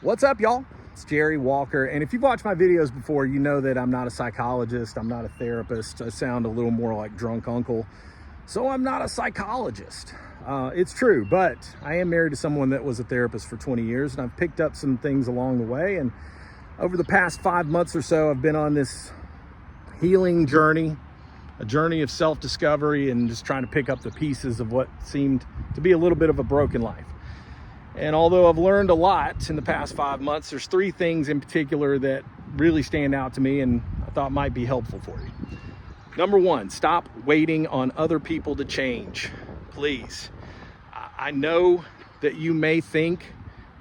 What's up, y'all? It's Jerry Walker, and if you've watched my videos before, you know that I'm not a psychologist, I'm not a therapist. I sound a little more like drunk uncle, so I'm not a psychologist. It's true, but I am married to someone that was a therapist for 20 years, and I've picked up some things along the way, and over the past 5 months or so, I've been on this healing journey, a journey of self-discovery and just trying to pick up the pieces of what seemed to be a little bit of a broken life. And although I've learned a lot in the past 5 months, there's 3 things in particular that really stand out to me and I thought might be helpful for you. Number 1, stop waiting on other people to change, please. I know that you may think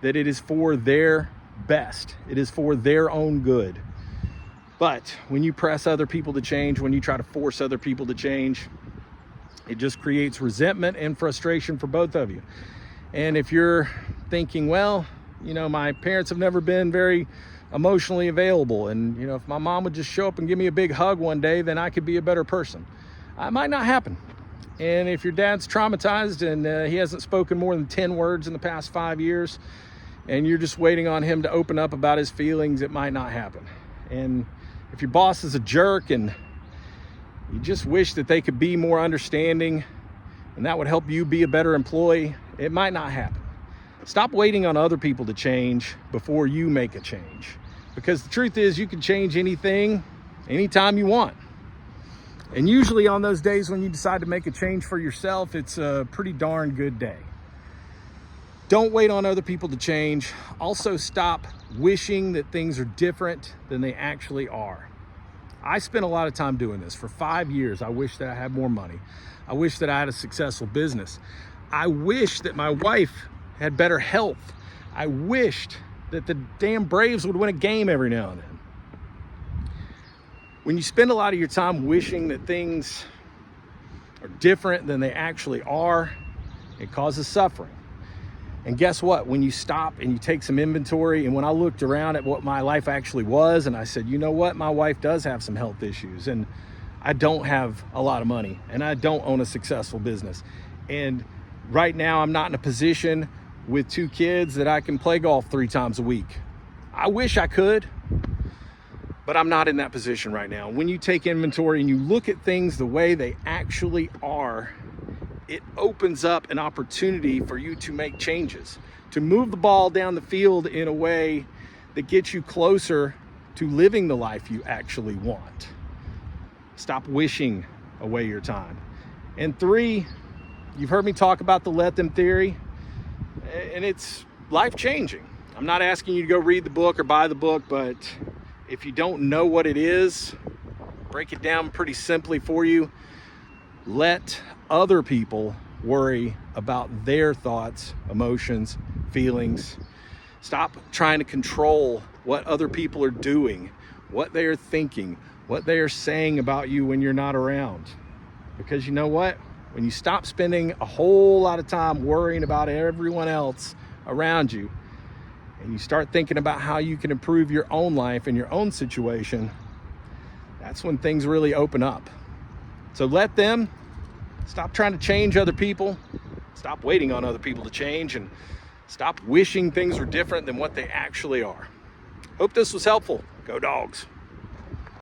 that it is for their best, it is for their own good. But when you press other people to change, when you try to force other people to change, it just creates resentment and frustration for both of you. And if you're thinking, well, you know, my parents have never been very emotionally available, and you know, if my mom would just show up and give me a big hug one day, then I could be a better person. It might not happen. And if your dad's traumatized and he hasn't spoken more than 10 words in the past 5 years, and you're just waiting on him to open up about his feelings, it might not happen. And if your boss is a jerk and you just wish that they could be more understanding and that would help you be a better employee, it might not happen. Stop waiting on other people to change before you make a change. Because the truth is, you can change anything, anytime you want. And usually on those days when you decide to make a change for yourself, it's a pretty darn good day. Don't wait on other people to change. Also, stop wishing that things are different than they actually are. I spent a lot of time doing this. For 5 years, I wish that I had more money. I wish that I had a successful business. I wish that my wife had better health. I wished that the damn Braves would win a game every now and then. When you spend a lot of your time wishing that things are different than they actually are, it causes suffering. And guess what? When you stop and you take some inventory, and when I looked around at what my life actually was, and I said, you know what? My wife does have some health issues, and I don't have a lot of money, and I don't own a successful business. And right now, I'm not in a position with 2 kids that I can play golf 3 times a week. I wish I could, but I'm not in that position right now. When you take inventory and you look at things the way they actually are, it opens up an opportunity for you to make changes, to move the ball down the field in a way that gets you closer to living the life you actually want. Stop wishing away your time. And 3, you've heard me talk about the let them theory, and it's life-changing. I'm not asking you to go read the book or buy the book, but if you don't know what it is, break it down pretty simply for you. Let other people worry about their thoughts, emotions, feelings. Stop trying to control what other people are doing, what they are thinking, what they are saying about you when you're not around. Because you know what? When you stop spending a whole lot of time worrying about everyone else around you, and you start thinking about how you can improve your own life and your own situation, that's when things really open up. So let them. Stop trying to change other people. Stop waiting on other people to change, and stop wishing things were different than what they actually are. Hope this was helpful. Go Dogs.